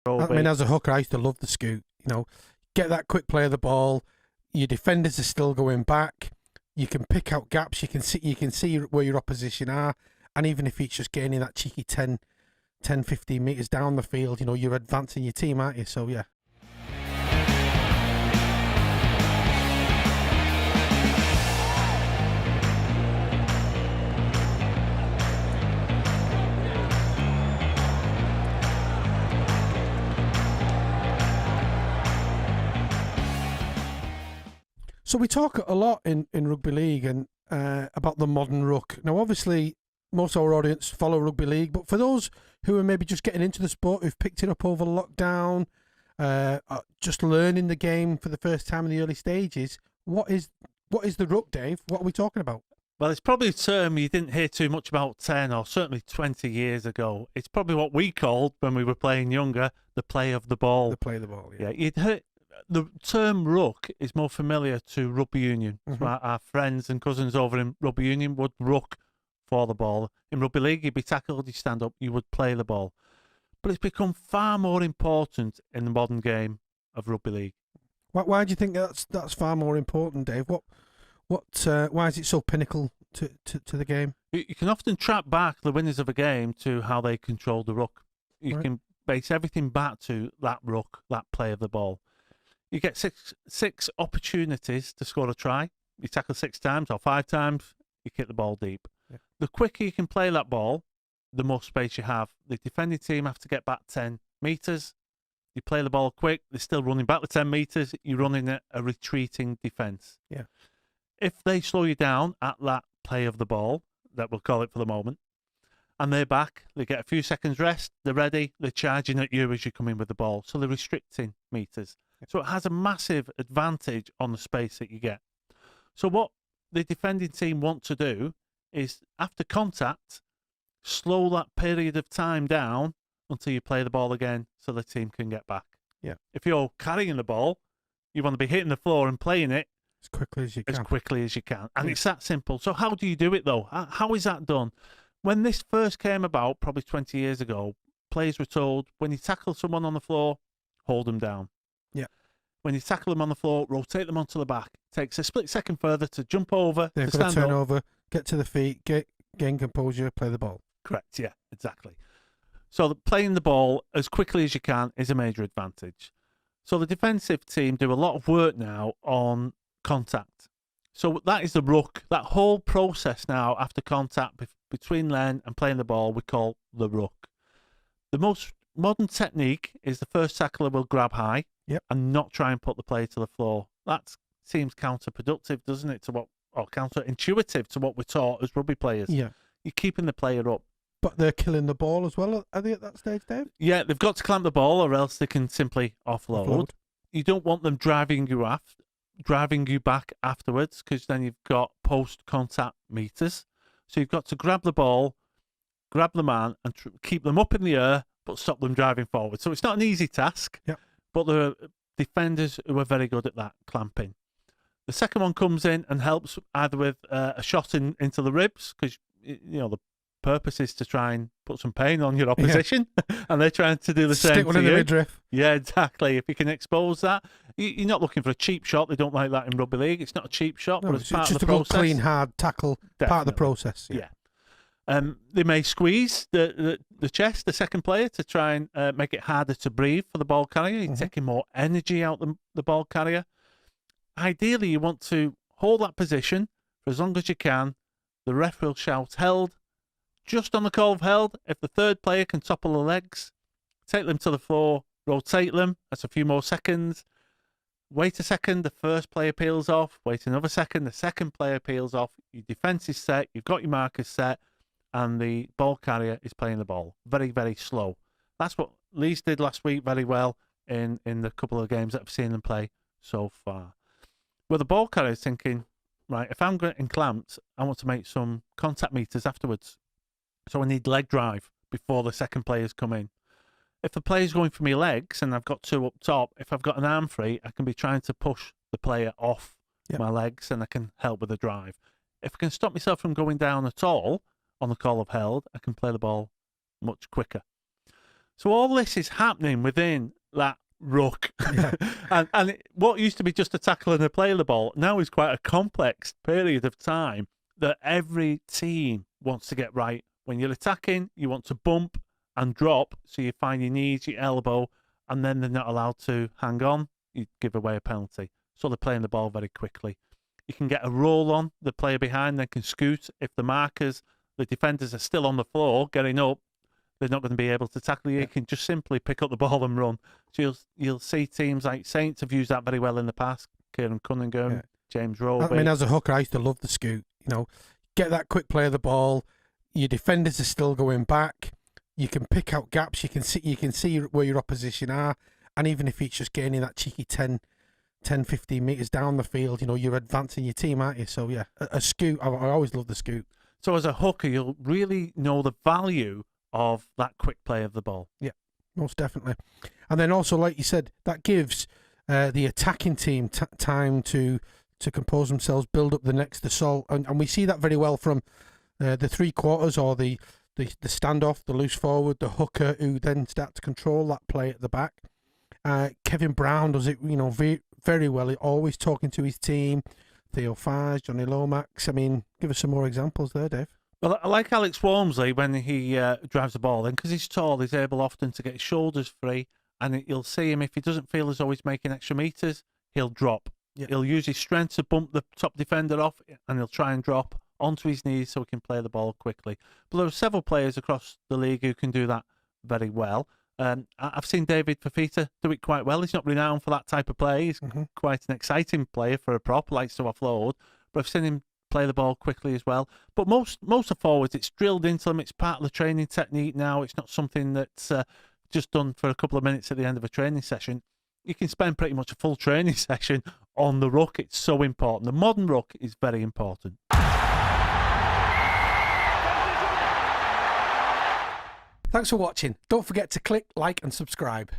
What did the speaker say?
I mean, as a hooker, I used to love the scoot. Get that quick play of the ball. Your defenders are still going back. You can pick out gaps. You can see where your opposition are. And even if it's just gaining that cheeky 10, 15 metres down the field, you're advancing your team, aren't you? So, yeah. So we talk a lot in rugby league and about the modern ruck. Now, obviously, most of our audience follow rugby league, but for those who are maybe just getting into the sport, who've picked it up over lockdown, just learning the game for the first time in the early stages, what is the ruck, Dave? What are we talking about? Well, it's probably a term you didn't hear too much about 10 or certainly 20 years ago. It's probably what we called, when we were playing younger, the play of the ball. The play of the ball, yeah. You'd heard the term ruck is more familiar to rugby union. Mm-hmm. So our friends and cousins over in rugby union would ruck for the ball. In rugby league, you'd be tackled, you stand up, you would play the ball. But it's become far more important in the modern game of rugby league. Why do you think that's far more important, Dave? Why is it so pinnacle to the game? You can often track back the winners of a game to how they controlled the ruck. You can base everything back to that ruck, that play of the ball. You get six opportunities to score a try. You tackle 6 times or 5 times, you kick the ball deep. Yeah. The quicker you can play that ball, the more space you have. The defending team have to get back 10 metres. You play the ball quick, they're still running back the 10 metres. You're running a retreating defence. Yeah. If they slow you down at that play of the ball, that we'll call it for the moment, and they're back, they get a few seconds rest, they're ready, they're charging at you as you come in with the ball. So they're restricting metres. So it has a massive advantage on the space that you get. So what the defending team want to do is, after contact, slow that period of time down until you play the ball again so the team can get back. Yeah. If you're carrying the ball, you want to be hitting the floor and playing it as quickly as you can. And it's that simple. So how do you do it, though? How is that done? When this first came about, probably 20 years ago, players were told, when you tackle someone on the floor, hold them down. Yeah. When you tackle them on the floor, rotate them onto the back. Takes a split second further to jump over, They've got to turn over, get to the feet, gain composure, play the ball. Correct, yeah, exactly. So playing the ball as quickly as you can is a major advantage. So the defensive team do a lot of work now on contact. So that is the ruck. That whole process now after contact between Len and playing the ball, we call the ruck. The most modern technique is the first tackler will grab high and not try and put the player to the floor. That seems counterproductive, doesn't it, or counterintuitive to what we're taught as rugby players. Yeah. You're keeping the player up. But they're killing the ball as well, are they, at that stage, Dave? Yeah, they've got to clamp the ball or else they can simply offload. You don't want them driving you back afterwards, because then you've got post-contact meters. So you've got to grab the ball, grab the man, and keep them up in the air, but stop them driving forward. So it's not an easy task, but there are defenders who are very good at that, clamping. The second one comes in and helps either with a shot into the ribs, because the purpose is to try and put some pain on your opposition, and they're trying to do the same. Stick one in the midriff. Yeah, exactly. If you can expose that, you're not looking for a cheap shot. They don't like that in rugby league. It's not a cheap shot, but it's part of the process. Just a clean, hard tackle, definitely. Part of the process. Yeah. They may squeeze the chest, the second player, to try and make it harder to breathe for the ball carrier. You're taking more energy out the ball carrier. Ideally, you want to hold that position for as long as you can. The ref will shout held. Just on the call of held, if the third player can topple the legs, take them to the floor, rotate them. That's a few more seconds. Wait a second, the first player peels off. Wait another second, the second player peels off. Your defence is set, you've got your markers set, and the ball carrier is playing the ball. Very, very slow. That's what Leeds did last week very well in the couple of games that I've seen them play so far. Well, the ball carrier is thinking, right, if I'm getting clamped, I want to make some contact meters afterwards. So I need leg drive before the second players come in. If the player's going for my legs and I've got 2 up top, if I've got an arm free, I can be trying to push the player off my legs, and I can help with the drive. If I can stop myself from going down at all on the call of held, I can play the ball much quicker. So all this is happening within that ruck. Yeah. and what used to be just a tackle and a play of the ball now is quite a complex period of time that every team wants to get right. When you're attacking, you want to bump and drop, so you find your knees, your elbow, and then they're not allowed to hang on. You give away a penalty. So they're playing the ball very quickly. You can get a roll on, the player behind then can scoot. If the markers, the defenders are still on the floor getting up, they're not going to be able to tackle you. Yeah. You can just simply pick up the ball and run. So you'll see teams like Saints have used that very well in the past. Kieran Cunningham, James Roby. I mean, as a hooker, I used to love the scoot. Get that quick play of the ball. Your defenders are still going back. You can pick out gaps. You can see where your opposition are. And even if it's just gaining that cheeky 10, 15 metres down the field, you're advancing your team, aren't you? So, yeah, a scoot. I always love the scoot. So as a hooker, you'll really know the value of that quick play of the ball. Yeah, most definitely. And then also, like you said, that gives the attacking team time to compose themselves, build up the next assault. And we see that very well from the three quarters or the standoff, the loose forward, the hooker, who then start to control that play at the back. Kevin Brown does it, very well. Always talking to his team. Theo Fars, Johnny Lomax. I mean, give us some more examples there, Dave. Well, I like Alex Walmsley when he drives the ball in, because he's tall. He's able often to get his shoulders free, and you'll see him, if he doesn't feel as though he's making extra meters, he'll drop. Yeah. He'll use his strength to bump the top defender off, and he'll try and drop onto his knees so he can play the ball quickly. But there are several players across the league who can do that very well. I've seen David Fafita do it quite well. He's not renowned for that type of play. He's quite an exciting player for a prop, likes to offload. But I've seen him play the ball quickly as well. But most of forwards, it's drilled into them. It's part of the training technique now. It's not something that's just done for a couple of minutes at the end of a training session. You can spend pretty much a full training session on the ruck. It's so important. The modern ruck is very important. Thanks for watching. Don't forget to click, like and subscribe.